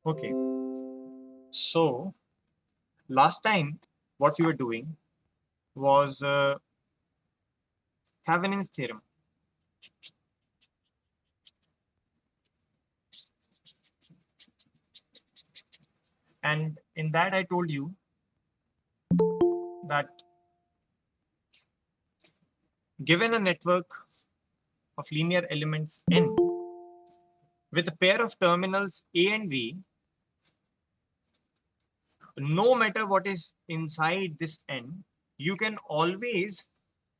Okay, so last time what we were doing was Thevenin's theorem. And in that I told you that given a network of linear elements n with a pair of terminals A and B, no matter what is inside this n, you can always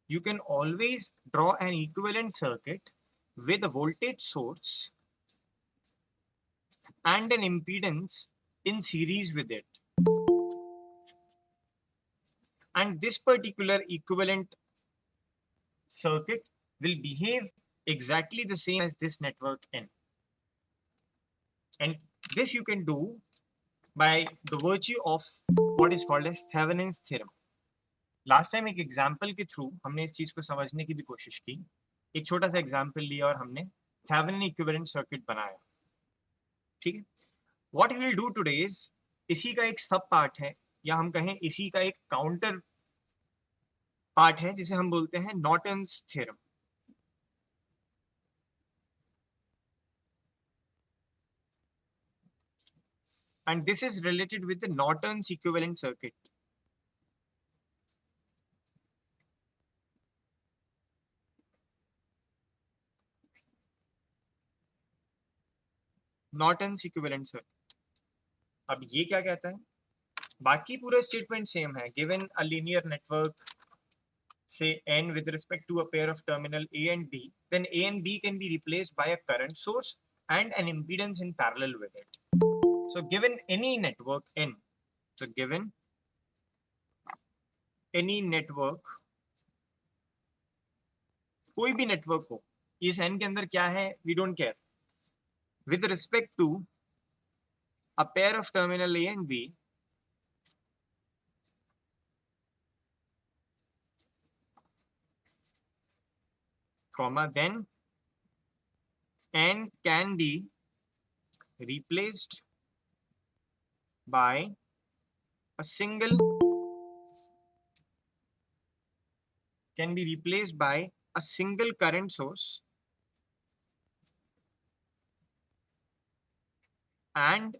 draw an equivalent circuit with a voltage source and an impedance in series with it. And this particular equivalent circuit will behave exactly the same as this network N. And this you can do by the virtue of what is called as Thevenin's theorem. Last time एक example के through हमने इस चीज को समझने की भी कोशिश की. एक छोटा सा एग्जाम्पल लिया और हमने थेवेनिन इक्विवेलेंट सर्किट बनाया. ठीक है. What we will do today is इसी का एक सब पार्ट है या हम कहें इसी का एक काउंटर पार्ट है जिसे हम बोलते हैं Norton's theorem. And this is related with the Norton's equivalent circuit. Norton's equivalent circuit. अब ये क्या कहता है? बाकी पूरा स्टेटमेंट सेम है. Given a linear network, say n with respect to a pair of terminal A and B, then A and B can be replaced by a current source and an impedance in parallel with it. So given any network n, so given any network, कोई भी network हो, इस n के अंदर क्या है we don't care. With respect to a pair of terminal A and B, comma, then n can be replaced by a single current source and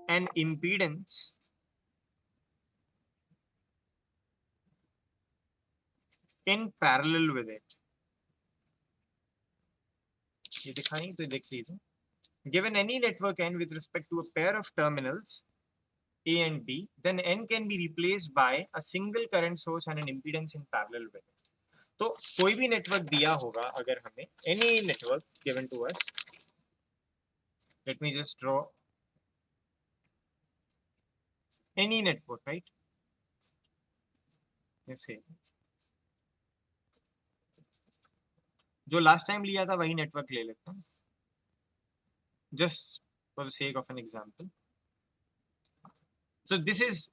an impedance in parallel with it. ये दिखाई तो देख लीजिए. Given any network n with respect to a pair of terminals A and B, then n can be replaced by a single current source and an impedance in parallel with it. तो कोई भी network दिया होगा अगर हमें, any network given to us, let me just draw any network, right? Let's say जो last time लिया था वही नेटवर्क ले लेता हूँ, just for the sake of an example. So this is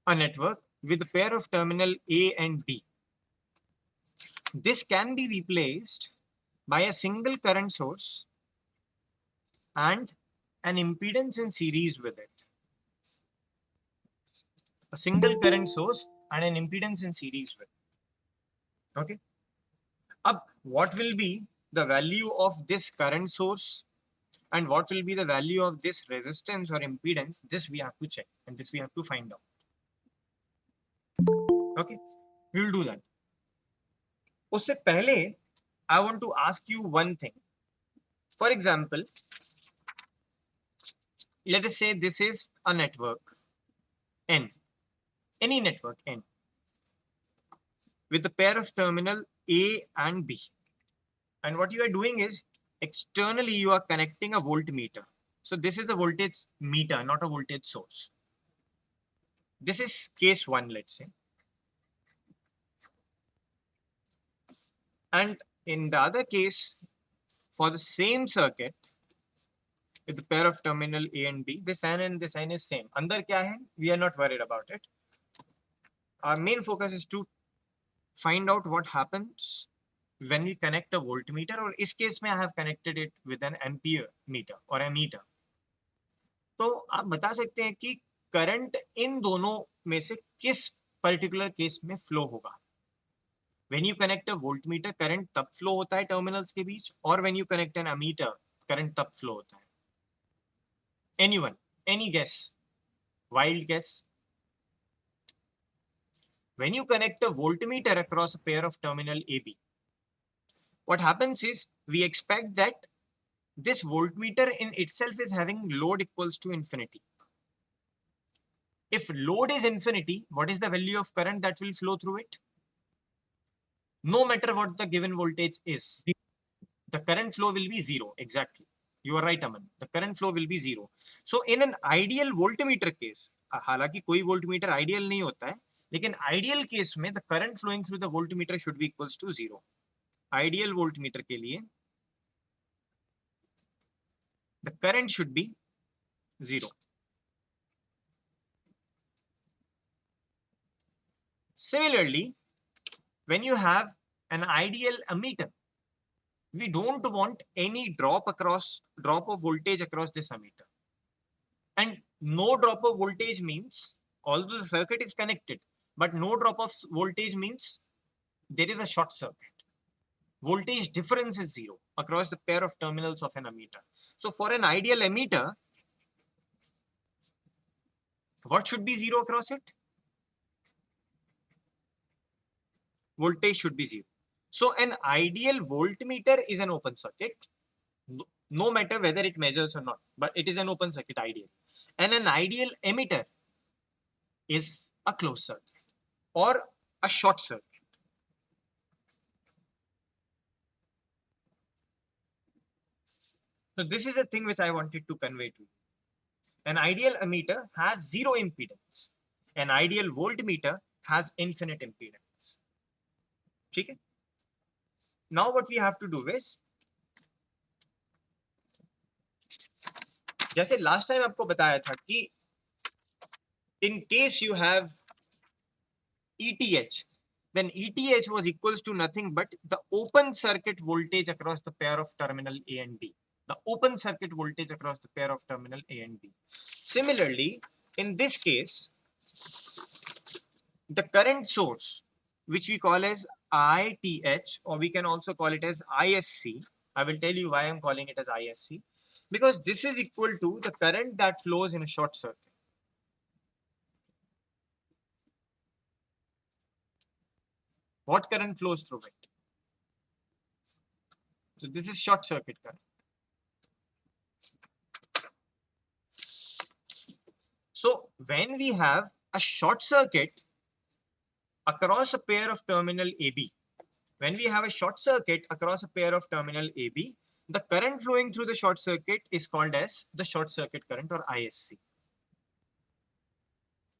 a network with a pair of terminal A and B. This can be replaced by a single current source and an impedance in series with it. A single current source and an impedance in series with it. Okay. Up, what will be the value of this current source and what will be the value of this resistance or impedance? This we have to check and this we have to find out. Okay, we will do that. उससे पहले I want to ask you one thing. For example, let us say this is a network N, any network N, with a pair of terminal A and B. And what you are doing is externally you are connecting a voltmeter. So this is a voltage meter, not a voltage source. This is case one, let's say. And in the other case, for the same circuit, with a pair of terminal A and B, this n and this n is same. Andar kya hai? We are not worried about it. Our main focus is to find out what happens when we connect a voltmeter, or in this case I have connected it with an ampere meter or a meter. तो आप बता सकते हैं कि current in दोनों में से किस पर्टिकुलर केस में फ्लो होगा। When you connect a voltmeter current तब फ्लो होता है टर्मिनल्स के बीच, और when you connect an ammeter current तब फ्लो होता है। Anyone, any guess, wild guess? When you connect a voltmeter across a pair of terminal AB, what happens is we expect that this voltmeter in itself is having load equals to infinity. If load is infinity, what is the value of current that will flow through it? No matter what the given voltage is, the current flow will be zero. Exactly. You are right, Aman. The current flow will be zero. So in an ideal voltmeter case, हालांकि कोई voltmeter ideal नहीं होता है, लेकिन ideal case में the current flowing through the voltmeter should be equals to zero. Ideal voltmeter के लिए the current should be zero. Similarly, when you have an ideal ammeter, we don't want any drop of voltage across this ammeter. And no drop of voltage means, although the circuit is connected, but no drop of voltage means there is a short circuit. Voltage difference is zero across the pair of terminals of an ammeter. So for an ideal ammeter, what should be zero across it? Voltage should be zero. So an ideal voltmeter is an open circuit, no matter whether it measures or not, but it is an open circuit ideal. And an ideal emitter is a closed circuit or a short circuit. So this is a thing which I wanted to convey to you. An ideal emitter has zero impedance. An ideal voltmeter has infinite impedance. Okay? Now what we have to do is, जैसे last time आपको बताया था कि in case you have ETH, then ETH was equals to nothing but the open circuit voltage across the pair of terminal A and B. The open circuit voltage across the pair of terminal A and B. Similarly, in this case, the current source, which we call as ITH, or we can also call it as ISC. I will tell you why I'm calling it as ISC. Because this is equal to the current that flows in a short circuit. What current flows through it? So this is short circuit current. So when we have a short circuit across a pair of terminal AB, when we have a short circuit across a pair of terminal AB, the current flowing through the short circuit is called as the short circuit current or ISC.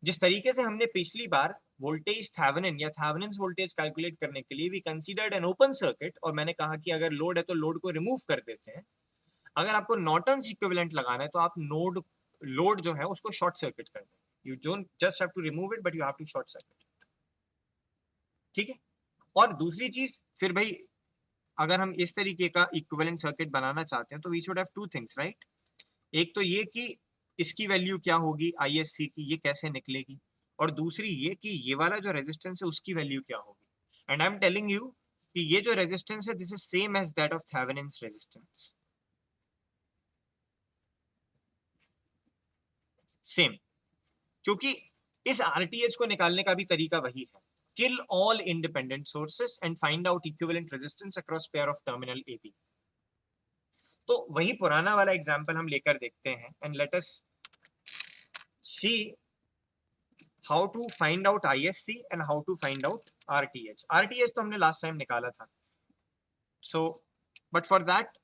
जिस तरीके से हमने पिछली बार voltage Thevenin या Thevenin's voltage calculate करने के लिए we considered an open circuit, और मैंने कहा कि अगर लोड है तो लोड को रिमूव कर देते हैं, अगर आपको नॉर्टन्स इक्विवेलेंट लगाना है तो आप लोड जो है उसको शॉर्ट सर्किट कर दें. You don't just have to remove it but you have to short circuit. ठीक है. और दूसरी चीज, फिर भाई अगर हम इस तरीके का इक्विवेलेंट सर्किट बनाना चाहते हैं तो we should have two things, right. एक तो ये कि इसकी वैल्यू क्या होगी ISC की, ये कैसे निकलेगी, और दूसरी ये कि ये वाला जो रेजिस्टेंस है उसकी वैल्यू क्या होगी. And I am telling you कि ये जो रेजिस्टेंस है this is same as that of Thevenin's resistance. Same. क्योंकि इस RTH को निकालने का भी तरीका वही है. Kill all independent sources and find out equivalent resistance across pair of terminal AB. तो वही पुराना वाला एग्जांपल हम लेकर देखते हैं and let us see how to find out ISC and how to find out RTH. RTH तो हमने last time निकाला था. So, but for that,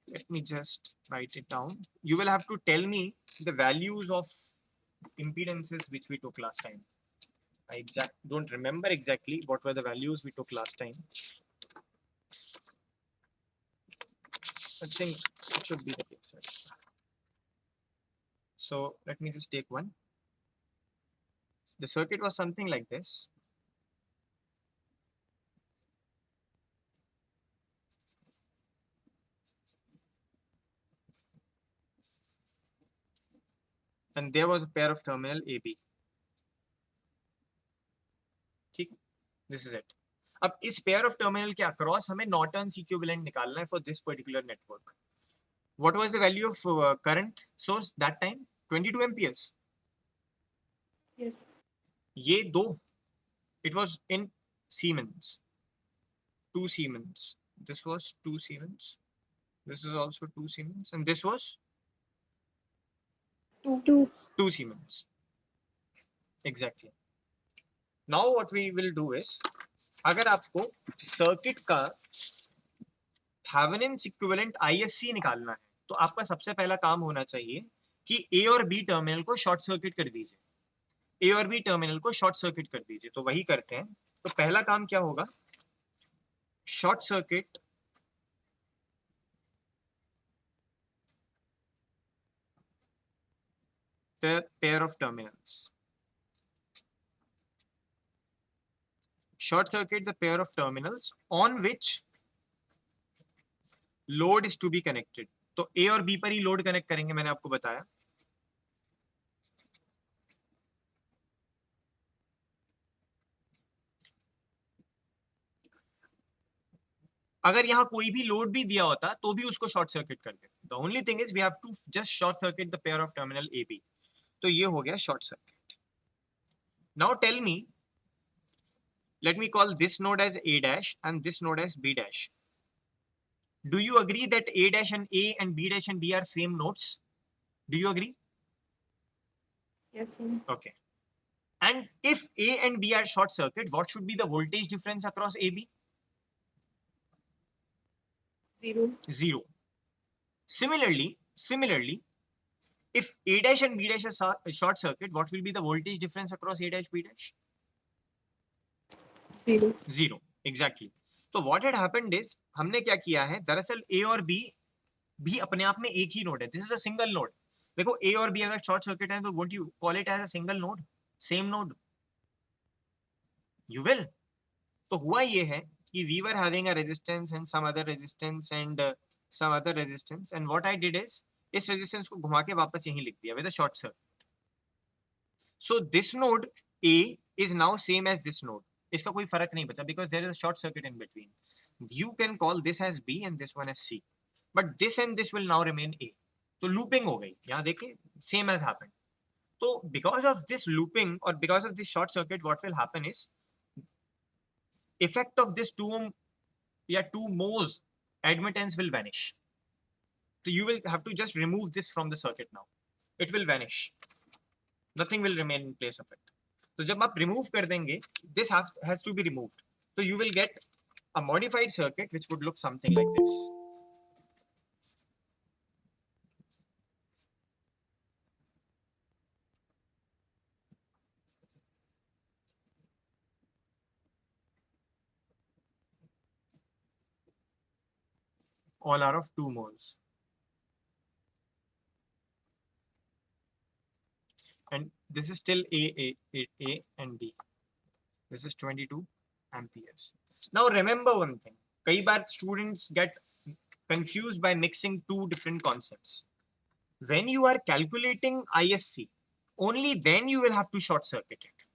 let me just write it down. You will have to tell me the values of impedances which we took last time. I don't remember exactly what were the values we took last time. I think it should be the case. So let me just take one. The circuit was something like this. and there was a pair of terminal AB. ठीक, this is it. अब इस pair of terminal के across हमें Norton's equivalent निकालना है for this particular network. What was the value of current source that time? 22 amperes. Yes. ये दो, it was in Siemens, 2 Siemens. This was 2 Siemens. This is also 2 Siemens, and this was Two. 2 Siemens. Exactly. Now what we will do is, अगर आपको circuit का Thevenin's equivalent ISC निकालना है, तो आपका सबसे पहला काम होना चाहिए कि ए और बी टर्मिनल को शॉर्ट सर्किट कर दीजिए. ए और बी टर्मिनल को शॉर्ट सर्किट कर दीजिए. तो वही करते हैं. तो पहला काम क्या होगा? Short circuit the pair of terminals. Short circuit the pair of terminals on which load is to be connected. तो A और B पर ही लोड कनेक्ट करेंगे, मैंने आपको बताया. अगर यहाँ कोई भी लोड भी दिया होता तो भी उसको शॉर्ट सर्किट कर देते. The only thing is we have to just short circuit the pair of terminal A B. तो ये हो गया short circuit. Now tell me, let me call this node as A dash and this node as B dash. Do you agree that A dash and A and B dash and B are same nodes? Do you agree? Yes, sir. Okay. And if A and B are short circuit, what should be the voltage difference across AB? Zero. Zero. Similarly, if A dash and B dash are short circuit, what will be the voltage difference across A dash, B dash? Zero. Zero. Exactly. तो what had happened is, हमने क्या किया है, दरअसल A और B भी अपने आप में एक ही नोड है. This is a single node. देखो A और B अगर शॉर्ट सर्किट है तो won't you call it as a single node, same node? You will. तो हुआ ये है कि we were having a resistance and some other resistance and some other resistance, and what I did is इस resistance को घुमा के वापस यहीं लिख दिया with a short circuit. So this node A is now same as this node. इसका कोई फर्क नहीं बचा because there is a short circuit in between. You can call this as B and this one as C, but this and this will now remain A. तो looping हो गई. यहाँ देखिए, same as happened. So because of this looping or because of this short circuit, what will happen is, effect of this 2 ohm या 2 mo's admittance will vanish. So you will have to just remove this from the circuit now. It will vanish. Nothing will remain in place of it. तो जब आप remove कर देंगे, this has to be removed. So you will get a modified circuit which would look something like this. All are of 2 moles. And this is still A and B. This is 22 amperes. Now remember one thing. कई बार students get confused by mixing two different concepts. When you are calculating ISC, only then you will have to short circuit it.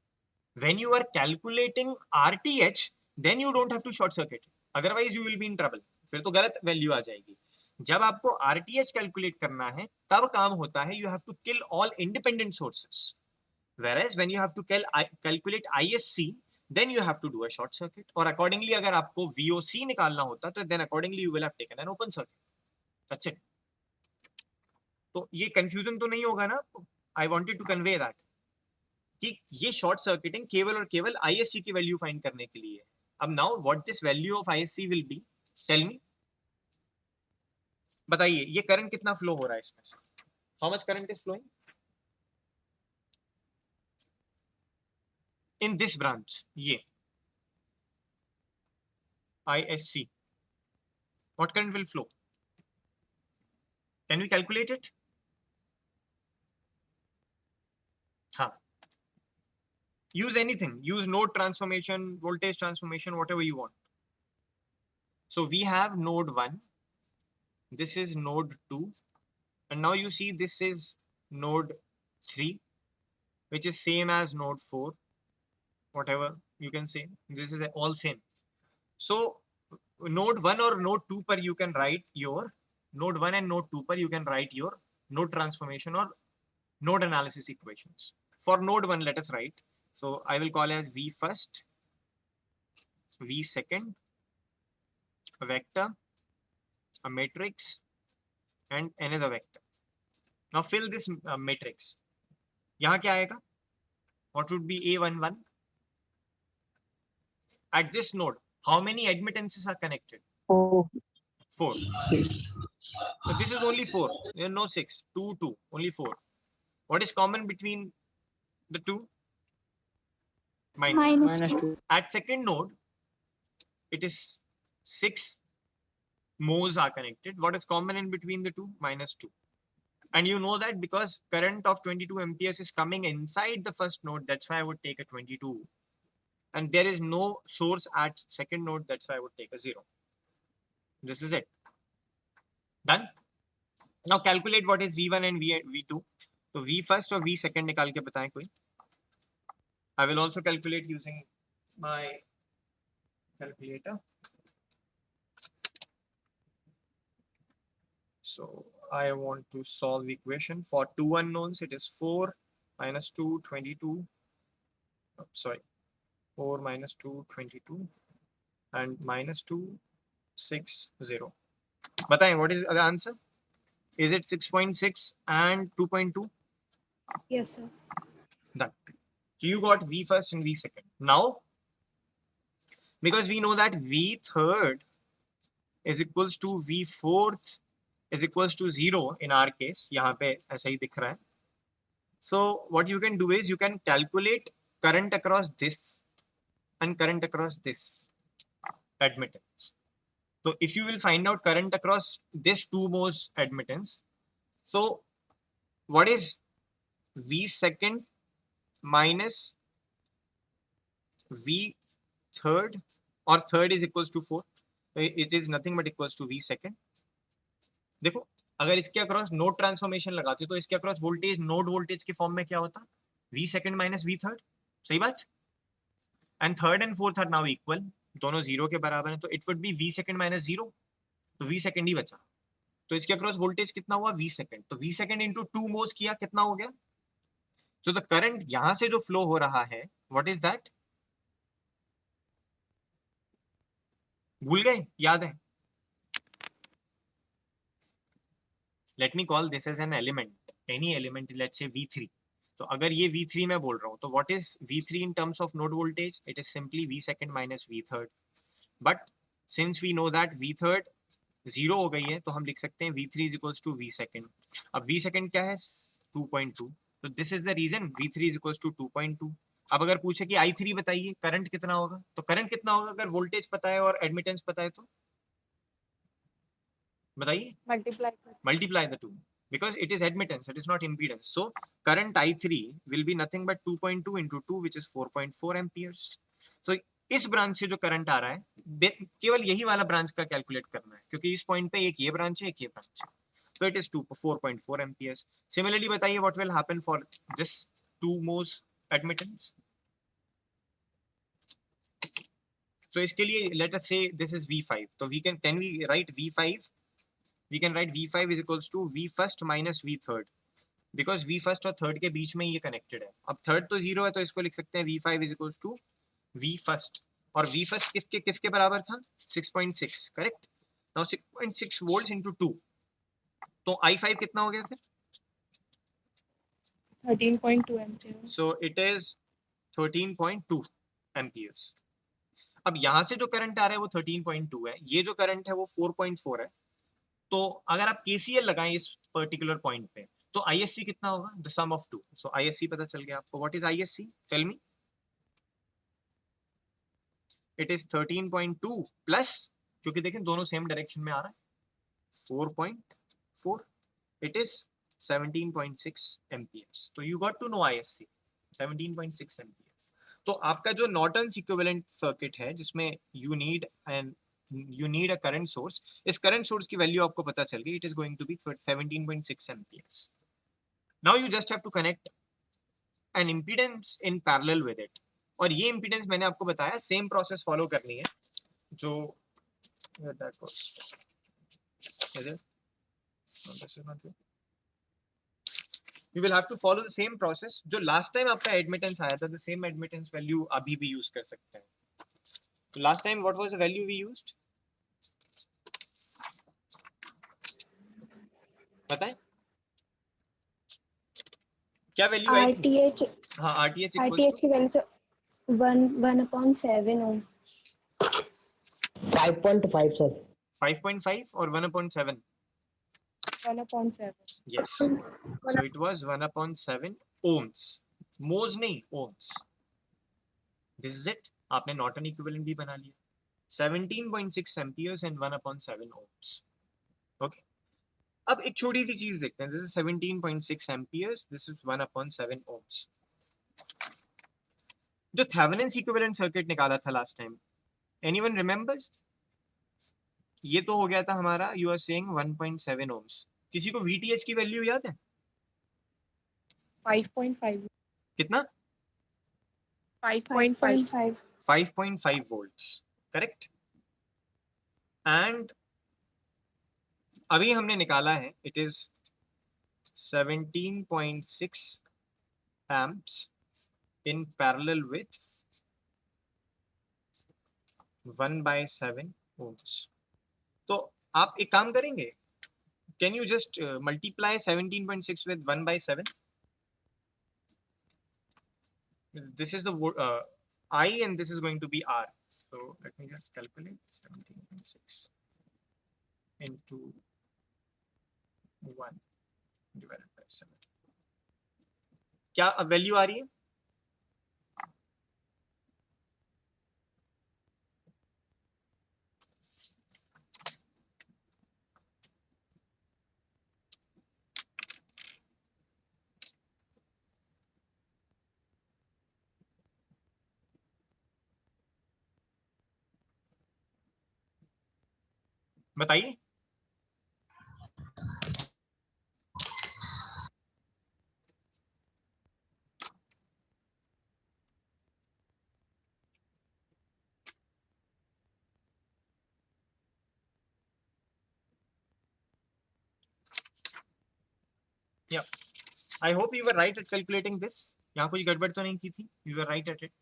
When you are calculating RTH, then you don't have to short circuit it. Otherwise you will be in trouble. फिर तो गलत value आ जाएगी. जब आपको RTH calculate करना है तब काम होता है you have to kill all independent sources. Whereas when you have to calculate ISC, then you have to do a short circuit. और accordingly अगर आपको VOC निकालना होता तो then accordingly you will have taken an open circuit. That's it. तो ये confusion तो नहीं होगा ना? I wanted to convey that कि ये शॉर्ट सर्किटिंग केवल और केवल आईएससी की वैल्यू फाइंड करने के लिए है. अब now what this value of ISC will be, tell me. बताइए ये करंट कितना फ्लो हो रहा है इसमें से? How much current is flowing in this branch? ये ISC, what current will flow? Can we calculate it? हाँ, use anything, use node transformation, voltage transformation, whatever you want. So we have node 1, this is node 2, and now you see this is node 3, which is same as node 4, whatever you can say. This is all same. So node 1 or node 2 per you can write your node 1 and node 2 per you can write your node transformation or node analysis equations. For node 1, let us write. So I will call as V first, V second, a vector, a matrix, and another vector. Now fill this matrix. यहाँ क्या आएगा? What would be A11? At this node, how many admittances are connected? 4, 4. 6. So this is only 4. There are no 6. 2, 2. Only 4. What is common between the two? Minus. Minus 2. At second node, it is 6 moles are connected. What is common in between the two? Minus 2. And you know that because current of 22 amperes is coming inside the first node, that's why I would take a 22. And there is no source at second node, that's why I would take a 0. This is it. Done? Now calculate what is V1 and V2. So V first or V second निकाल के बताएं कोई. I will also calculate using my calculator. So I want to solve the equation for two unknowns. It is 4 minus 2, 22. Oh, sorry, 4 minus 2, 22, and minus 2, 6, 0. बताएं, what is the answer? Is it 6.6 and 2.2? Yes, sir. Done. So you got V first and V second. Now, because we know that V third is equals to V fourth is equals to 0 in our case, यहाँ पे ऐसा ही दिख रहा है. So what you can do is you can calculate current across this and current across this admittance. So if you will find out current across this two moles admittance, so what is V second minus V third, or third is equals to 4. It is nothing but equals to V second. देखो अगर इसके across node transformation लगाते तो इसके across voltage node voltage के form में क्या होता? V second minus V third. सही बात? And third and fourth are now equal, दोनों 0 के बराबर हैं, तो it would be V second minus 0. तो V second ही बचा. तो इसके अक्रॉस वोल्टेज कितना हुआ? V second. तो V second into 2 मोल्स किया, कितना हो गया? सो द करंट यहां से जो फ्लो हो रहा है, व्हाट इज दैट? भूल गए? याद है? Let me call this as an element, any element, let's say V3. तो अगर ये V3 मैं बोल रहा हूँ, तो what is V3 in terms of node voltage? It is simply V second minus V third. But since we know that V third 0 हो गई है, तो हम लिख सकते हैं V3 is equals to V second. अब V second क्या है? 2.2. तो this is the reason V3 is equals to 2.2. अब अगर पूछे कि I3 बताइए करंट कितना होगा, तो करंट कितना होगा अगर वोल्टेज पता है और एडमिटेंस पता है? तो बताइए. Multiply the two, because it is admittance, it is not impedance. So current I3 will be nothing but 2.2 into 2, which is 4.4 amperes. So इस ब्रांच से जो करंट आ रहा है, केवल यही वाला ब्रांच का कैलकुलेट करना है, क्योंकि इस पॉइंट पे एक ये ब्रांच है, एक ये ब्रांच है. So it is 4.4 amperes. Similarly, बताइए what will happen for this two moles admittance. So इसके लिए let us say this is V5. तो can we write V5? We can write V5 is equals to V first minus V third, because V first और third के बीच में ये connected है. अब third तो 0 है, तो इसको लिख सकते हैं V5 is equals to V first. और V first किसके बराबर था? 6.6, correct? Now 6.6 volts into 2. तो I5 कितना हो गया फिर? 13.2 amperes. So it is 13.2 amperes. अब यहाँ से जो करंट आ रहा है वो 13.2 है, ये जो करंट है वो 4.4 है. तो अगर आप KCL लगाएं इस पर्टिकुलर पॉइंट पे, तो ISC कितना होगा? The sum of two. So ISC पता चल गया आपको. What is ISC? Tell me. It is 13.2 plus, क्योंकि देखें दोनों सेम डायरेक्शन में आ रहा है, 4.4. It is 17.6 amperes. तो you got to know ISC 17.6 amperes. तो आपका जो नॉर्टन्स इक्विवेलेंट सर्किट है, जिसमें you need a current source, इस करंट सोर्स की वैल्यू आपको पता चल गई. It is going to be 17.6 amperes. Now you just have to connect an impedance in parallel with it. और ये impedance मैंने आपको बताया same process follow करनी है जो that was is it? No, this is not it. You will have to follow the same process जो last time आपका admittance आया था, the same admittance value अभी भी use कर सकते हैं. So last time what was the value we used? पता है क्या वैल्यू आई थी? RTH हाँ RTH equals RTH की वैल्यू से 1/7 5.5 sir. 5.5 और 1/7. 1/7 Yes. So it was 1/7 ohms. Mohs नहीं ohms. This is it. आपने Norton equivalent भी बना लिया. 17.6 amperes and 1/7 ohms. Okay. अब एक छोटी सी चीज देखते हैं. This is 17.6 amperes. This is 1/7 ohms. जो Thevenin's equivalent circuit निकाला था last time. Anyone remembers? ये तो हो गया था हमारा. You are saying 1.7 ohms. किसी को VTH की वैल्यू याद है? 5.5 कितना? 5.5 5.5 volts. Correct. And अभी हमने निकाला है it is 17.6 amps in parallel with 1/7 ohms. तो आप एक काम करेंगे, can you just multiply 17.6 with 1/7? This is the I and this is going to be R. So let me just calculate 17.6 into 1 divided by 7. क्या value आ रही है? बताइए. Yeah, I hope you were right at calculating this. यहाँ कुछ गड़बड़ तो नहीं की थी. You were right at it.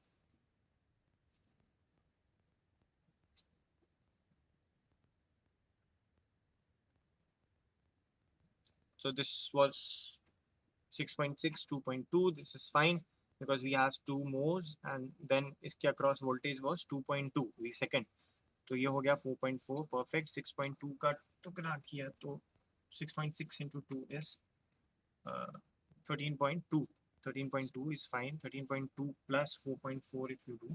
So this was 6.6, 2.2. This is fine because we has 2 mohs and then इसके across voltage was 2.2 V second. तो ये हो गया 4.4 perfect. 6.2 का टुकड़ा किया तो 6.6 into 2 is 13.2. 13.2 is fine. 13.2 plus 4.4 if you do,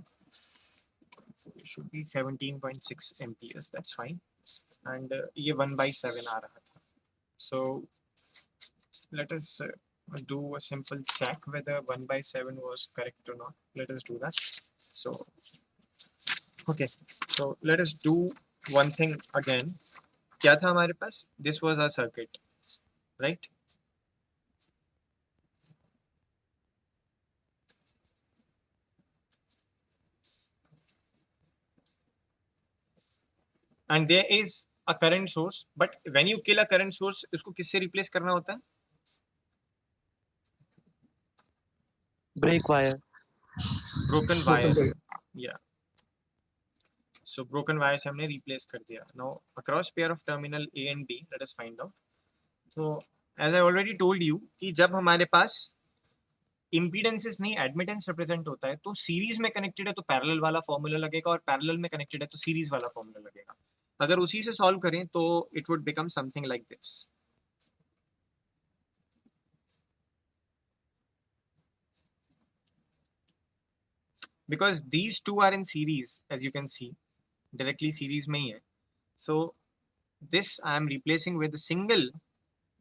it should be 17.6 amperes. That's fine. And ये 1/7 आ रहा था. So let us do a simple check whether 1/7 was correct or not. Let us do that. So okay, so let us do one thing again. क्या था हमारे पास? This was our circuit, right? And there is a current source, but when you kill a current source, इसको किससे replace करना होता है? Break wire. Broken wires. Yeah. So broken wires हमने replace कर दिया. Now across pair of terminal A and B, let us find out. So as I already told you कि जब हमारे पास impedances नहीं admittance represent होता है तो series में connected है तो parallel वाला formula लगेगा और parallel में connected है तो series वाला formula लगेगा. अगर उसी से solve करें तो it would become something like this. Because these two are in series, as you can see, directly series में ही है. So this I am replacing with a single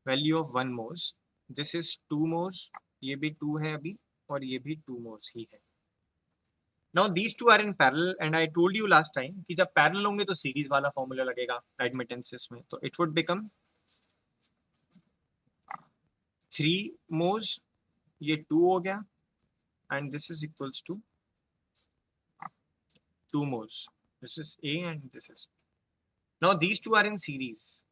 value of 1 mhos. This is 2 mhos. ये भी 2 है अभी और ये भी 2 mhos ही है. Now these two are in parallel and I told you last time कि जब parallel होंगे तो series वाला formula लगेगा admittances में. तो it would become 3 मोज, ये 2 हो गया, and this is equals to 2 moles. This is A and this is B. Now these two are in series.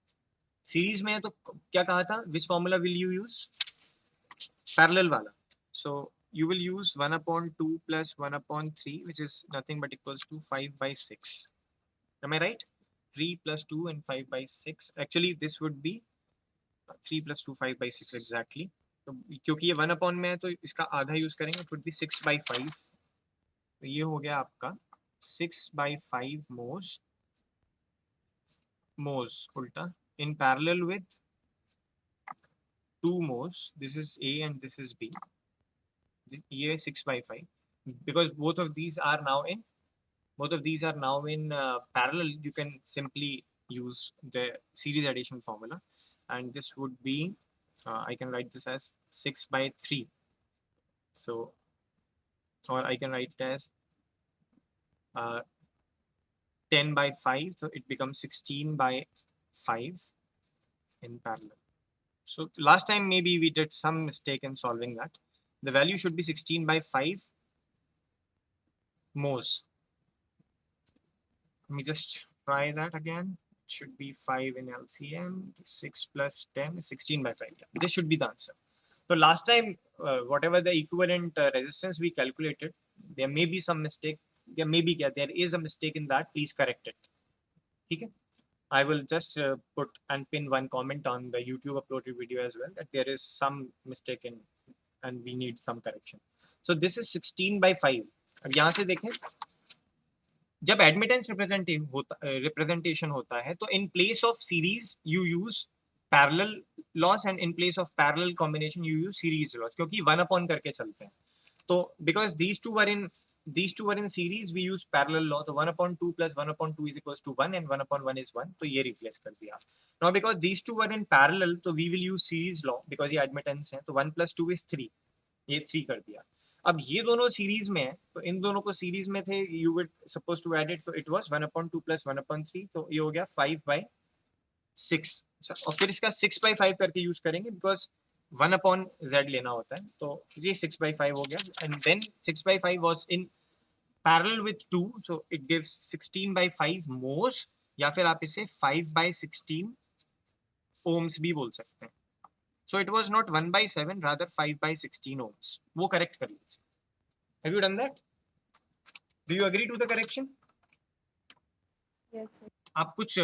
Series में है तो क्या कहा था? Which formula will you use? Parallel वाला. So you will use 1/2 plus 1/3, which is nothing but equals to 5/6. Am I right? 3 plus 2 and 5/6. Actually, this would be 3 plus 2, 5/6 exactly. तो क्योंकि ये 1/, में है तो इसका आधा यूज करेंगे, it would be 6/5. तो ये हो गया आपका 6/5 moles उल्टा in parallel with 2 moles. This is A and this is B. ये 6/5 because both of these are now in parallel. You can simply use the series addition formula, and this would be I can write this as 6/3. So, or I can write it as 10/5, so it becomes 16/5 in parallel. So last time maybe we did some mistake in solving that. The value should be 16/5 moles. Let me just try that again. It should be 5 in LCM. 6 plus 10 is 16/5. Yeah, this should be the answer. So last time, whatever the equivalent resistance we calculated, there may be some mistake. There is a mistake in that. Please correct it. Okay? I will just put and pin one comment on the YouTube uploaded video as well, that there is some mistake in and we need some correction. So this is 16/5. अब यहाँ से देखें, जब admittance representation होता है तो in place of series you use parallel loss and in place of parallel combination you use series loss, क्योंकि 1/, करके चलते हैं. तो because these two were in series, we use parallel law. So 1/2 plus 1/2 is equals to 1 and 1/1 is 1. तो ये replace कर दिया. Now because these two were in parallel, तो we will use series law because ये admittance है. तो 1 plus 2 is 3. ये 3 कर दिया. अब ये दोनों सीरीज में है तो इन दोनों को सीरीज में थे, you would supposed to add it, so it was 1/2 plus 1/3. तो ये हो गया 5/6. और फिर इसका 6/5 करके यूज करेंगे बिकॉज 1/z लेना होता है. तो ये 6/5 हो गया. And then 6/5 was in parallel with 2, so it gives 16/5 moles, या फिर आप इसे 5/16 ohms भी बोल सकते हैं. So it was not 1/7, rather 5/16 ohms. वो correct कर लीजिए. Have you done that? Do you agree to the correction? Yes, sir. आप कुछ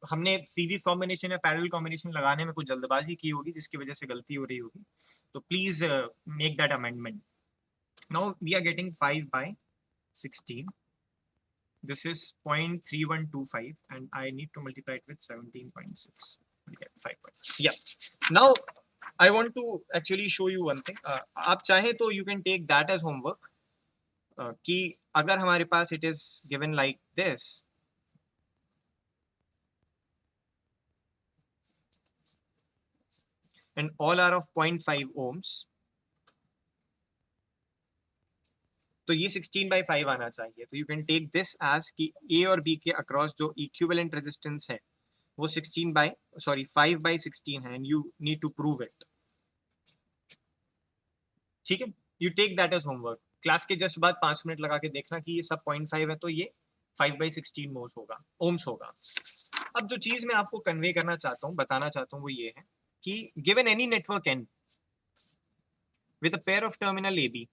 हमने सीरीज कॉम्बिनेशन या पैरेलल कॉम्बिनेशन लगाने में कुछ जल्दबाजी की होगी जिसकी वजह से गलती हो रही होगी. तो please make that amendment. Now we are getting 5/16. This is 0.3125 and I need to multiply it with 17.6. We get 5. Yeah. Now I want to actually show you one thing. आप चाहें तो you can take that as homework. कि अगर हमारे पास it is given like this, and all are of 0.5 ohms, तो ये 16/5 आना चाहिए. तो you can take this as कि ए और बी के अक्रॉस जो इक्विवेलेंट रेजिस्टेंस है वो 5/16 है and you need to prove it. ठीक है, you take that as homework. Class के जस्ट बाद 5 मिनट लगा के देखना कि ये सब 0.5 है तो ये 5/16 मोल्स होगा, ओम्स होगा. अब जो चीज मैं आपको कन्वे करना चाहता हूँ, बताना चाहता हूँ, वो ये है कि given any network N with a pair of terminal A B,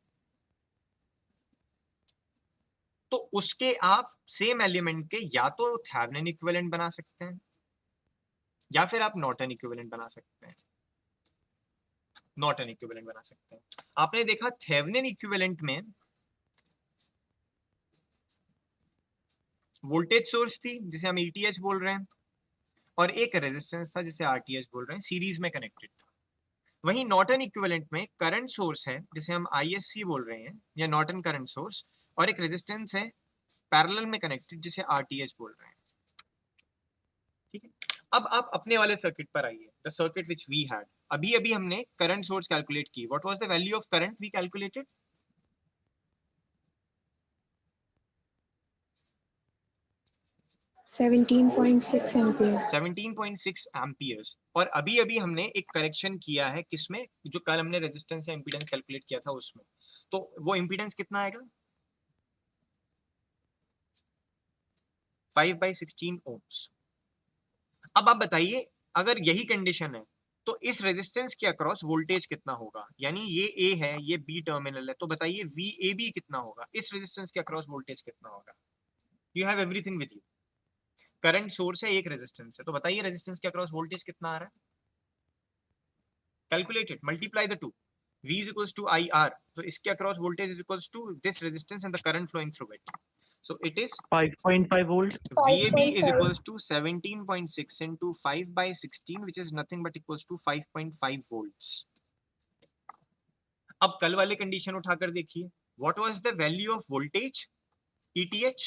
तो उसके आप सेम एलिमेंट के या तो थेवेनिन इक्विवेलेंट बना सकते हैं या फिर आप नॉर्टन इक्विवेलेंट बना सकते हैं. आपने देखा थेवेनिन इक्विवेलेंट में वोल्टेज सोर्स थी जिसे हम ईटीएच बोल रहे हैं और एक रेजिस्टेंस था जिसे आरटीएच बोल रहे हैं, सीरीज में कनेक्टेड था. वहीं नॉर्टन इक्विवेलेंट में करंट सोर्स है जिसे हम आईएससी बोल रहे हैं या नॉर्टन करंट सोर्स, और एक रेजिस्टेंस है पैरेलल में कनेक्टेड जिसे आरटीएच बोल रहे हैं. ठीक है, अब आप अपने वाले सर्किट पर आइए, the circuit which we had. अभी हमने करंट सोर्स कैलकुलेट की. What was the value of current we calculated? 17.6 ampere 17.6 amperes. और अभी अभी हमने एक करेक्शन किया है किसमें, जो कल हमने रेजिस्टेंस या इंपीडेंस कैलकुलेट किया था उसमें, तो वो इंपीडेंस कितना आएगा 5/16 ओम्स। अब आप बताइए अगर यही कंडीशन है तो इस रेजिस्टेंस के अक्रॉस वोल्टेज कितना होगा, यानी ये ए है ये बी टर्मिनल है, तो बताइए VAB कितना होगा, इस रेजिस्टेंस के अक्रॉस वोल्टेज कितना होगा। You have everything with you, current source है एक रेजिस्टेंस है, तो बताइए रेजिस्टेंस के अक्रॉस वोल्टेज कितना आ रहा है, calculate it, multiply the two, V is equals to IR, तो इसके across voltage is equals to this resistance and the current flowing through it, so it is 5.5 volt. VAB is 5.5 equals to 17.6 into 5/16 which is nothing but equals to 5.5 volts. अब कल वाले condition उठाकर देखिए, what was the value of voltage ETH?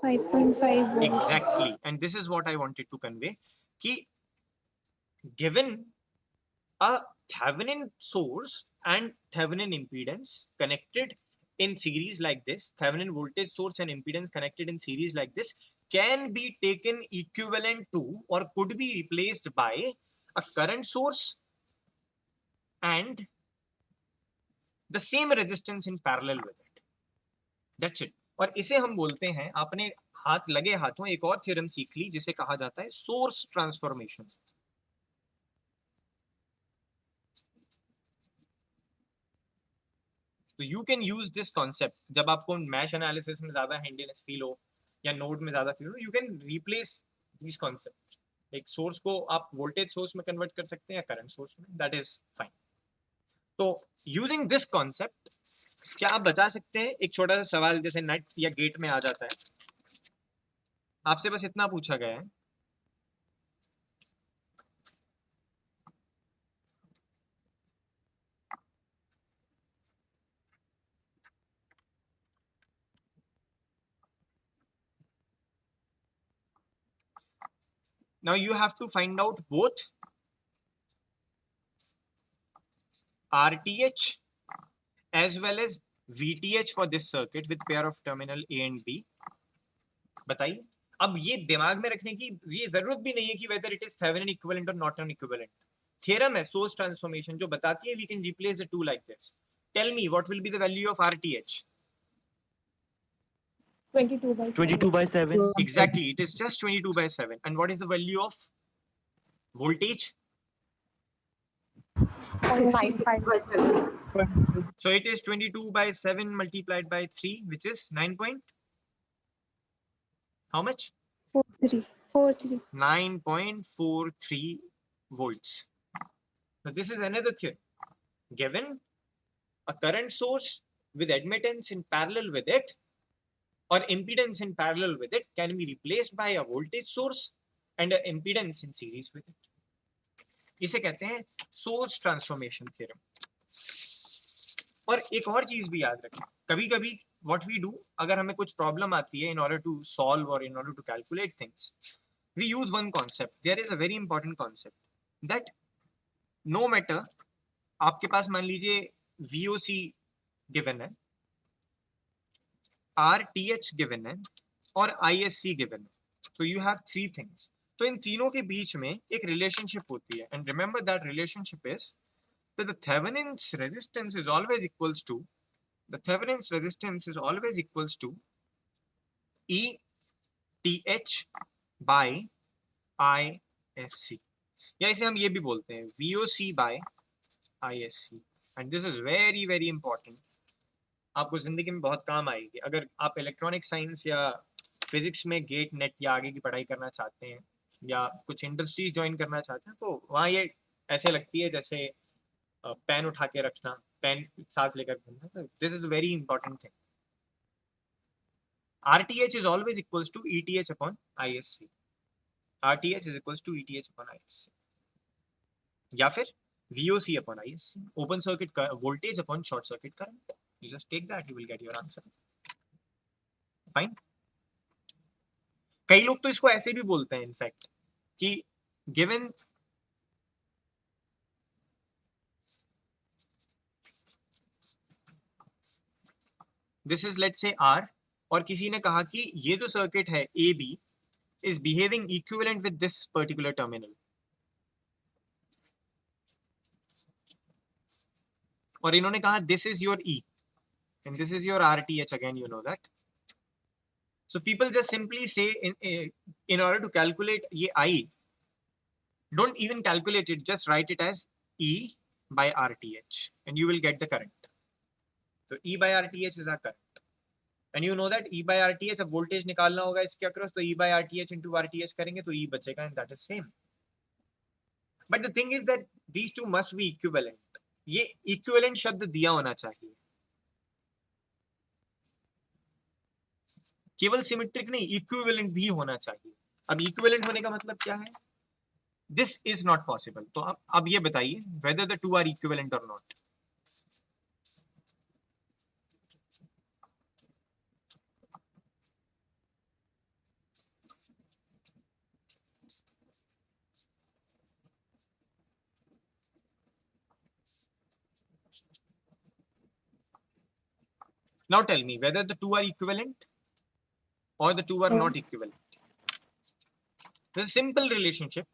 5.5 volts Exactly, and this is what I wanted to convey कि given a Thevenin source and Thevenin impedance connected in series like this, Thevenin voltage source and impedance connected in series like this can be taken equivalent to or could be replaced by a current source and the same resistance in parallel with it. That's it. और इसे हम बोलते हैं, आपने हाथ लगे हाथों एक और थ्योरम सीख ली जिसे कहा जाता है सोर्स ट्रांसफॉर्मेशन। तो you can use this concept जब आपको मैश एनालिसिस में ज्यादा हैंडीनेस फील हो या नोड में ज्यादा फील हो, you can replace this concept, एक सोर्स को आप वोल्टेज सोर्स में कन्वर्ट कर सकते हैं या करंट सोर्स में, दैट इज फाइन। तो यूजिंग दिस कॉन्सेप्ट क्या आप बता सकते हैं, एक छोटा सा सवाल जैसे नेट या गेट में आ जाता है, आपसे बस इतना पूछा गया है now you have to find out both RTH as well as VTH for this circuit with pair of terminal A and B। बताइए, अब ये दिमाग में रखने की ये जरूरत भी नहीं है कि whether it is Thevenin equivalent or not an equivalent, theorem है सोर्स ट्रांसफॉर्मेशन जो बताती है we can replace the two like this। Tell me what will be the value of RTH? 22/7. Exactly, it is just 22/7. And what is the value of voltage? 0.95 So it is 22/7 multiplied by 3, which is 9 point how much? 43 9.43 volts. Now this is another theory. Given a current source with admittance in parallel with it or impedance in parallel with it can be replaced by a voltage source and an impedance in series with it. इसे कहते हैं source transformation theorem. और एक और चीज भी याद रखें, कभी कभी व्हाट वी डू, अगर हमें कुछ प्रॉब्लम आती है इन ऑर्डर टू सॉल्व और in order to calculate things, we use one concept. There is a very important concept that no matter, आपके पास मान लीजिए VOC गिवन है, RTH गिवन है और ISC गिवन है, तो यू हैव थ्री थिंग्स। तो इन तीनों के बीच में एक रिलेशनशिप होती है, and remember that relationship is that the Thevenin's resistance is always equals to ETH by ISC, या इसे हम ये भी बोलते हैं VOC by ISC। And this is very very important, आपको जिंदगी में बहुत काम आएगी अगर आप इलेक्ट्रॉनिक साइंस या फिजिक्स में गेट नेट या आगे की पढ़ाई करना चाहते हैं या कुछ इंडस्ट्रीज ज्वाइन करना चाहते हैं, तो वहाँ ये ऐसे लगती है जैसे पेन उठा के रखना, पेन साथ लेकर घूमना। This is very important thing. RTH is always equals to ETH upon ISC। RTH is equals to ETH upon ISC, या फिर VOC upon ISC, open circuit voltage upon short circuit current। You just take that, you will get your answer। Fine। कई लोग तो इसको ऐसे भी बोलते हैं इनफैक्ट कि given this is let's say R और किसी ने कहा कि ये जो सर्किट है A B is behaving equivalent with this particular terminal. और इन्होंने कहा this is your E and this is your RTH again, you know that. So people just simply say in order to calculate ये I, don't even calculate it, just write it as E by RTH and you will get the current. So E by RTH is our current. And you know that E by RTH, अब voltage निकालना होगा इसके across, तो E by RTH into RTH करेंगे तो E बचेगा and that is same. But the thing is that these two must be equivalent. ये equivalent शब्द दिया होना चाहिए, केवल सिमेट्रिक नहीं, इक्विवेलेंट भी होना चाहिए. अब इक्विवेलेंट होने का मतलब क्या है? This is not possible. तो अब ये बताइए whether the two are equivalent or not. Now tell me whether the two are equivalent or the two are not equivalent. There's a simple relationship.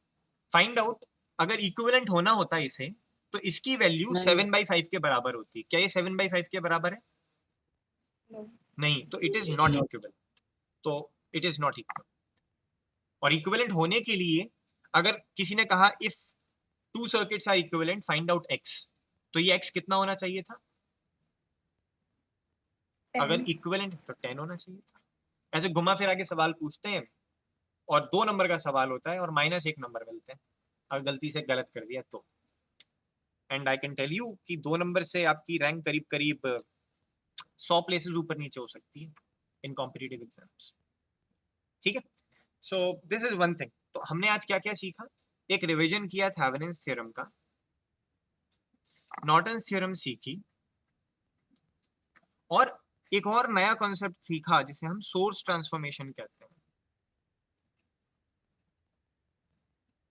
Find out अगर equivalent होना होता है इसे, तो इसकी वैल्यू 7/5 के बराबर होती है. क्या ये 7/5 के बराबर है? नहीं, तो it is not equivalent. तो it is not equivalent. और equivalent होने के लिए अगर किसी ने कहा if two circuits are equivalent, find out x, तो ये x कितना होना चाहिए था? अगर इक्विवेलेंट तो 10 होना चाहिए था. ऐसे घुमा फिरा के सवाल पूछते हैं और 2 नंबर का सवाल होता है और -1 नंबर मिलते हैं अगर गलती से गलत कर दिया तो. And I can tell you कि 2 नंबर से आपकी रैंक करीब करीब 100 प्लेसेस ऊपर नीचे हो सकती है इन कॉम्पिटिटिव एग्जाम्स. ठीक है, so this is one thing. तो हमने आज क्या क्या सीखा? एक रिवीजन किया थेवेनिन्स थ्योरम का, नॉर्टन्स थ्योरम सीखी, और एक और नया कॉन्सेप्ट सीखा जिसे हम सोर्स ट्रांसफॉर्मेशन कहते हैं.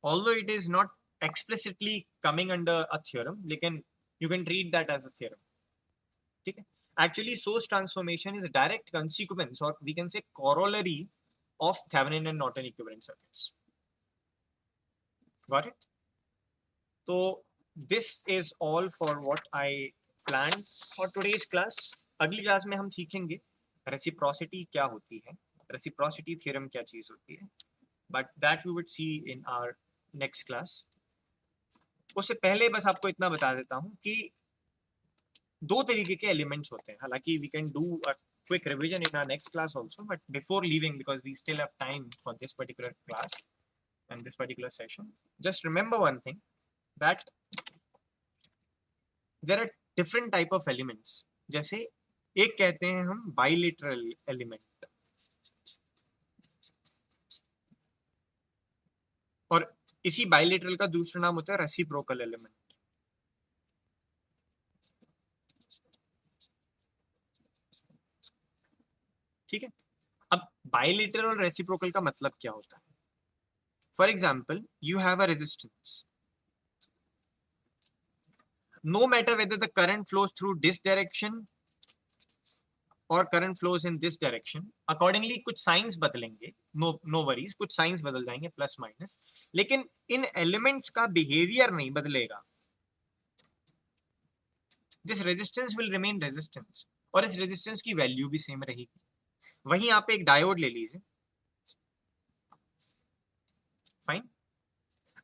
Although it is not explicitly coming under a theorem, लेकिन you can treat that as a theorem. ठीक है? Actually, source transformation is a direct consequence, or we can say corollary of Thevenin and Norton equivalent circuits. Got it? So this is all for what I planned for today's class. अगली class में हम सीखेंगे reciprocity क्या होती है, reciprocity theorem क्या चीज होती है, but that we would see in our next class. उससे पहले बस आपको इतना बता देता हूं कि 2 तरीके के एलिमेंट्स होते हैं. हालांकि we can do a quick revision in our next class also, but before leaving, because we still have time for this particular class and this particular session, just remember one thing, that there are different type of elements. जैसे एक कहते हैं हम bilateral element, और इसी bilateral का दूसरा नाम होता है रेसिप्रोकल एलिमेंट. ठीक है, अब बाइलेटरल और रेसिप्रोकल का मतलब क्या होता है? For example, you have a resistance. No matter whether the current flows through this direction और current flows in this direction, accordingly कुछ साइंस बदलेंगे, नो वरीज, कुछ साइंस बदल जाएंगे प्लस माइनस, लेकिन इन एलिमेंट्स का बिहेवियर नहीं बदलेगा. This resistance will remain resistance, और इस रेजिस्टेंस की वैल्यू भी सेम रहेगी. वहीं आप एक डायोड ले लीजिए. फाइन.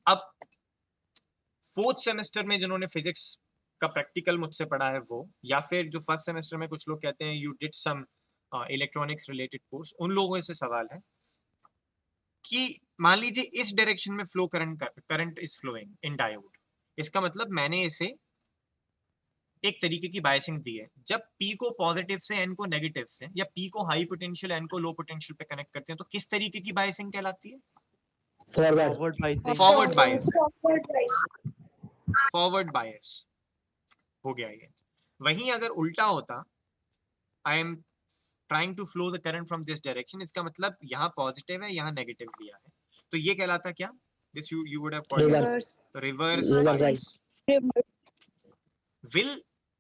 अब 4th सेमेस्टर में जिन्होंने फिजिक्स का प्रैक्टिकल मुझसे पढ़ा है वो, या फिर जो फर्स्ट सेमेस्टर में कुछ लोग कहते हैं you did some electronics related course, उन लोगों से सवाल है कि मान लीजिए इस डायरेक्शन में flow current is flowing in diode. इसका मतलब मैंने इसे एक तरीके की बायसिंग दी है. जब P को पॉजिटिव से N को नेगेटिव से, या P को हाई पोटेंशियल N को लो पोटेंशियल पे कनेक्ट करते हैं, तो किस तरीके की बायसिंग कहलाती है? Forward biasing. Forward bias. Forward bias हो गया ये. वहीं अगर उल्टा होता, I am trying to flow the current from this direction, इसका मतलब यहाँ पॉजिटिव है, यहाँ नेगेटिव लिया है, तो ये कहलाता क्या? This you would have called Reverse. reverse bias. Will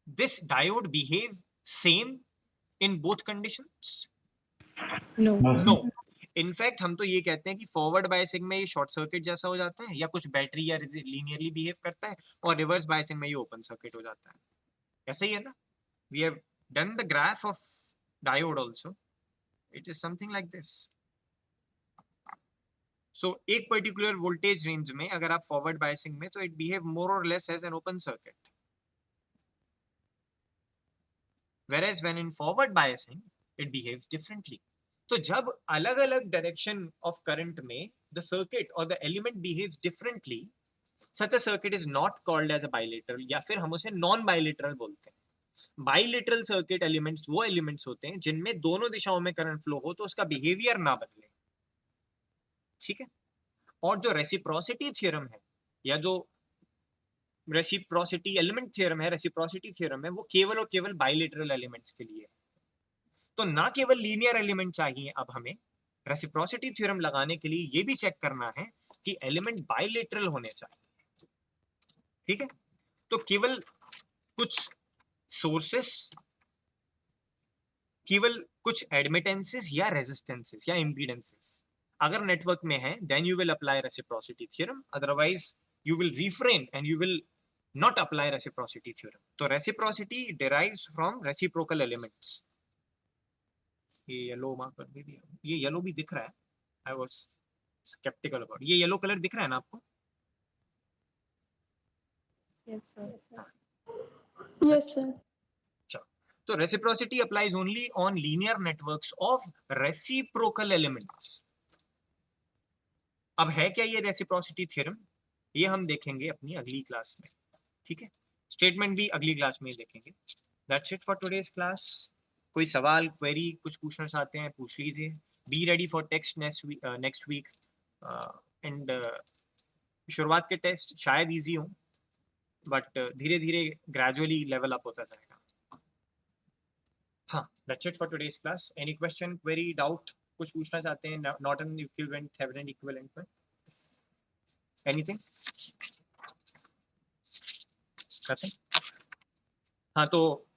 this diode behave same in both conditions? No. No in fact हम तो ये कहते हैं कि फॉरवर्ड बायसिंग में ये शॉर्ट सर्किट जैसा हो जाता है या कुछ बैटरी या लीनियरली बिहेव करता है, और रिवर्स बायसिंग में ये ओपन सर्किट हो जाता है। ऐसा ही है ना? We have done the graph of diode also, it is something like this. So एक पर्टिकुलर वोल्टेज रेंज में अगर आप फॉरवर्ड बायसिंग में, तो it behave more or less as an open circuit, whereas when in forward biasing it behaves differently. तो जब अलग अलग डायरेक्शन ऑफ करंट में द सर्किट और the element behaves differently, such a circuit is not called as a bilateral, या फिर हम उसे नॉन बाइलेटरल बोलते हैं। बाइलेटरल सर्किट एलिमेंट्स वो एलिमेंट्स होते हैं जिनमें दोनों दिशाओं में करंट फ्लो हो तो उसका बिहेवियर ना बदले, ठीक है? और जो रेसिप्रोसिटी थ्योरम है या जो रेसिप्रोसिटी एलिमेंट थ्योरम है, रेसिप्रोसिटी थ्योरम है, वो केवल और केवल बाइलेटरल एलिमेंट्स के लिए है। तो ना केवल लीनियर एलिमेंट चाहिए, अब हमें रेसिप्रोसिटी थ्योरम लगाने के लिए ये भी चेक करना है कि एलिमेंट बाइलेटरल होने चाहिए, ठीक है? तो केवल कुछ सोर्सेस, केवल कुछ एडमिटेंसेस या रेजिस्टेंसेस या इंपीडेंसेस अगर नेटवर्क में है, then you will apply reciprocity theorem, otherwise you will refrain and you will not apply reciprocity theorem. तो reciprocity derives from reciprocal elements. ये येलो मार्कर दे दिया, ये येलो भी दिख रहा है, आई वाज स्केप्टिकल अबाउट, ये येलो कलर दिख रहा है ना आपको? Yes, sir. Yes, sir. तो reciprocity applies only on linear networks of reciprocal elements. अब है क्या ये reciprocity theorem? ये हम देखेंगे अपनी अगली क्लास में, ठीक है? स्टेटमेंट भी अगली क्लास में देखेंगे। That's it for today's class. कोई सवाल, क्वेरी, कुछ पूछना चाहते हैं पूछ लीजिए। Be ready for text next week. And शुरुआत के टेस्ट शायद इजी हो, बट धीरे धीरे ग्रेजुअली लेवल अप होता जाएगा। हाँ, that's it for today's class. Any question, query, doubt? कुछ पूछना चाहते हैं नॉर्टन इक्विवेलेंट, थेवेनिन इक्विवेलेंट में? Anything? Nothing? हाँ, तो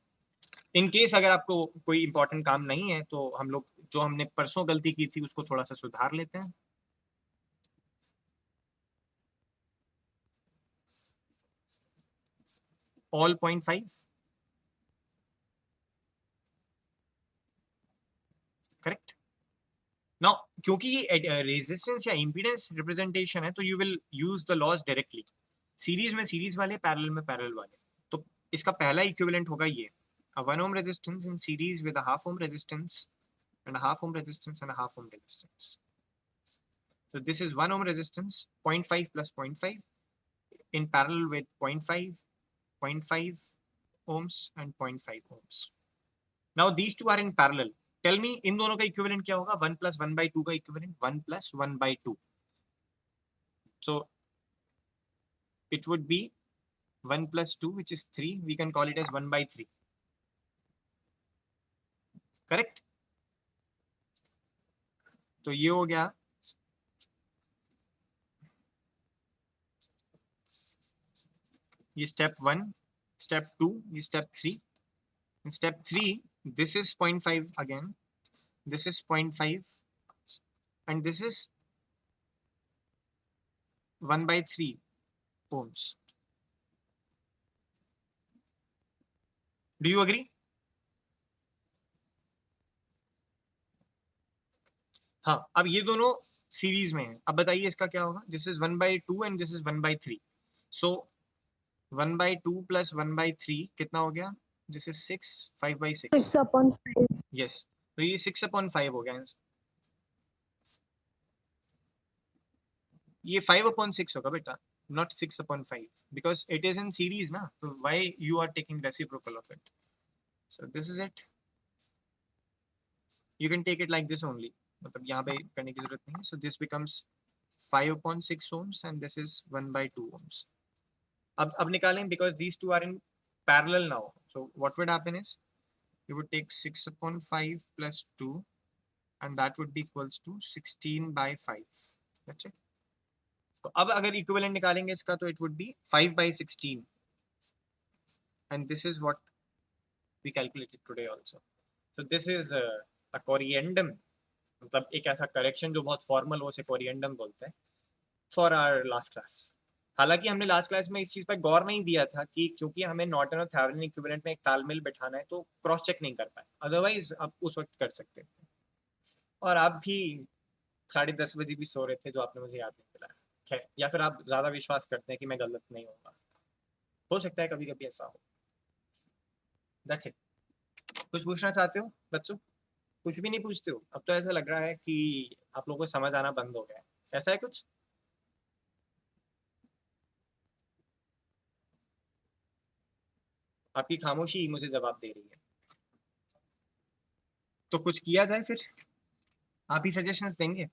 इन केस अगर आपको कोई इंपॉर्टेंट काम नहीं है तो हम लोग जो हमने परसों गलती की थी उसको थोड़ा सा सुधार लेते हैं। All 0.5 correct. नाउ क्योंकि ये रेजिस्टेंस या इंपीडेंस रिप्रेजेंटेशन है तो you will use the laws directly. Series में सीरीज वाले, पैरेलल में पैरेलल वाले। तो इसका पहला इक्विवेलेंट होगा ये, a 1 ohm resistance in series with a half ohm resistance and a half ohm resistance and a half ohm resistance. So this is 1 ohm resistance, 0.5 plus 0.5 in parallel with 0.5, 0.5 ohms and 0.5 ohms. Now these two are in parallel. Tell me इन दोनों का equivalent क्या होगा? 1 plus 1 by 2 का equivalent 1 plus 1 by 2. So it would be 1 plus 2, which is 3. We can call it as 1 by 3. Correct? तो ये हो गया ये step 1, step 2, ये step 3. In step 3, this is 0.5 again, this is 0.5, and this is 1 by 3 ohms. Do you agree? हाँ, अब ये दोनों सीरीज में है। अब बताइए इसका क्या होगा? This is 1 by 2 and this is 1 by 3. So 1 by 2 plus 1 by 3 कितना हो गया? This is 6, 5 by 6. 6 upon 5. Yes. तो ये 6 upon 5 हो गया। ये 5 upon 6 होगा बेटा, not 6 upon 5, because it is in series ना, so why you are taking reciprocal of it? So this is it. You can take it like this only, मतलब यहाँ पे करने की जरूरत नहीं है. So this becomes 5 upon 6 ohms and this is 1 by 2 ohms. अब निकालें, because these two are in parallel now. So what would happen is you would take 6 upon 5 plus 2 and that would be equals to 16 by 5. That's it. तो अब अगर equivalent निकालेंगे इसका तो it would B 5 by 16 and this is what we calculated today also. So this is a corriendum मतलब एक ऐसा correction जो बहुत फॉर्मल हो, उसे कोरिएंडम बोलते हैं, फॉर आवर लास्ट क्लास। हालांकि हमने लास्ट क्लास में इस चीज़ पर गौर नहीं दिया था कि क्योंकि हमें नॉर्टन और थेवेनिन इक्विवेलेंट में एक तालमेल बैठाना है, तो क्रॉस चेक नहीं कर पाए, अदरवाइज आप उस वक्त कर सकते थे। और आप भी 10:30 बजे भी सो रहे थे, जो आपने मुझे याद नहीं दिलाया। खैर, या फिर आप ज़्यादा विश्वास करते हैं कि मैं गलत नहीं होगा, हो सकता है कभी कभी ऐसा हो। That's it. कुछ पूछना चाहते हो बच्चों? कुछ भी नहीं पूछते हो? अब तो ऐसा लग रहा है कि आप लोगों को समझ आना बंद हो गया है, ऐसा है कुछ? आपकी खामोशी मुझे जवाब दे रही है। तो कुछ किया जाए फिर, आप ही सजेशंस देंगे।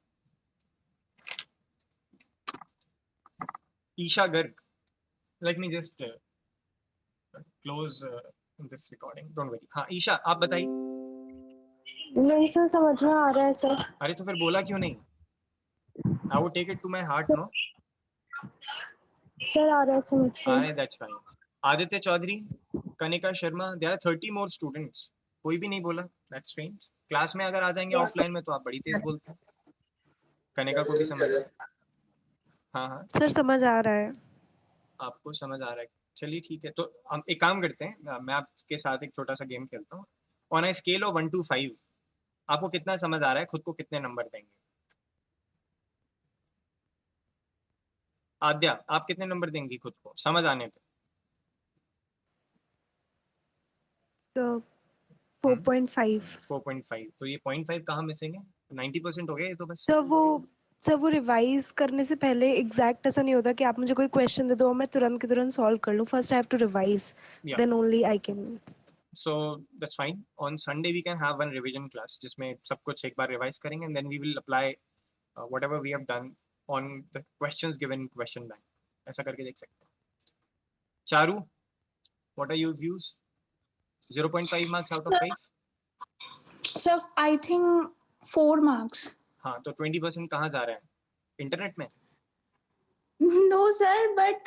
Isha Garg, let me just close this recording, don't worry. हाँ ईशा, आप बताइए। नहीं सर, समझ में आ रहा है सर। अरे तो फिर बोला क्यों नहीं? I would take it to my heart, no. Sir आ रहा है समझ हाँ, में। That's fine. Aditya Chaudhary, Kanika Sharma, there are 30 more students, कोई भी नहीं बोला। That's strange. क्लास में अगर आ जाएंगे ऑफलाइन में तो आप बड़ी तेज बोलते हैं। कनिका को भी समझ है। हाँ हाँ, सर समझ आ रहा है। आपको समझ आ रहा है। चलिए ठीक है, तो हम एक काम करते हैं, मैं आपके साथ एक छोटा सा गेम खेलता हूँ। On a scale of 1 to 5 आपको कितना समझ आ रहा है, खुद को कितने नंबर देंगे? आद्या, आप कितने नंबर देंगी खुद को समझ आने पे? सर 4.5। 4.5, तो ये 0.5 कहाँ मिसिंग है? 90% हो गया ये तो बस। सर वो रिवाइज करने से पहले एग्जैक्ट ऐसा नहीं होता कि आप मुझे कोई क्वेश्चन दे दो और मैं तुरंत के तुरंत सॉल्व कर लूँ। First I have to revise, या then only I can. so that's fine. On Sunday we can have one revision class जिसमें सब कुछ एक बार रिवाइज करेंगे, and then we will apply whatever we have done on the questions given in question bank. ऐसा करके देख सकते हैं। Charu, what are your views? 0.5 marks out of 5? Sir I think 4 marks. हाँ, तो 20% कहाँ जा रहा है? इंटरनेट में? नो सर, बट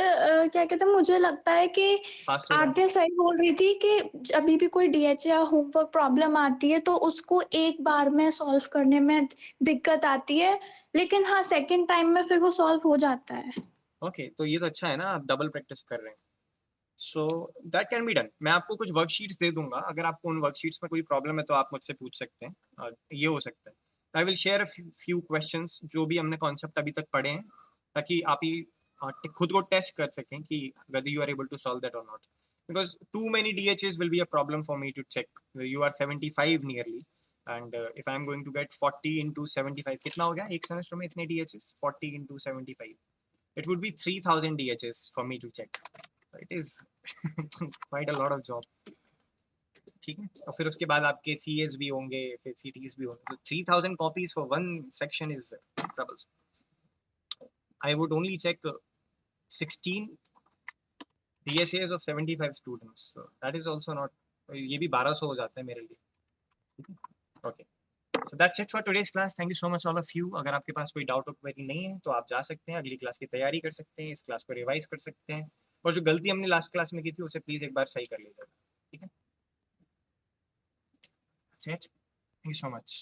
क्या कहते हैं, मुझे लगता है कि फास्ट हो रहा है? आद्या सही बोल रही थी कि अभी भी कोई डीएचए या होमवर्क प्रॉब्लम आती है तो उसको एक बार में सॉल्व करने में दिक्कत आती है, लेकिन हाँ सेकंड टाइम में फिर वो सॉल्व हो जाता है। ओके, तो ये तो अच्छा है ना, आप डबल प्रैक्टिस कर रहे हैं। So that can be done. मैं आपको कुछ वर्कशीट्स दे दूंगा, अगर आपको उन वर्कशीट्स में कोई प्रॉब्लम है तो आप मुझसे पूछ सकते हैं। और ये हो सकता है I will share few questions जो भी हमने कॉन्सेप्ट अभी तक पढ़े हैं, ताकि आप ही खुद को टेस्ट कर सकें कि whether you are able to solve that or not, because too many DHs will be a problem for me to check. You are 75 nearly, and if I am going to get 40 into 75, कितना हो गया एक semester में इतने DHs? 40 into 75, it would be 3000 DHs for me to check. So it is quite a lot of job. ठीक है, और फिर उसके बाद आपके CAs भी होंगे, फिर CTs भी होंगे, तो 3000 copies for one section is troublesome. I would only check 16 DSAs of 75 students, so that is also not, ये भी 1200 हो जाता है मेरे लिए। Okay, so that's it for today's class. Thank you so much all of you. अगर आपके पास कोई डाउट क्वेरी नहीं है तो आप जा सकते हैं, अगली क्लास की तैयारी कर सकते हैं, इस क्लास को रिवाइज कर सकते हैं, और जो गलती हमने लास्ट क्लास में की थी उसे प्लीज एक बार सही कर लीजिएगा। ठीक है, that's it. Thank you so much.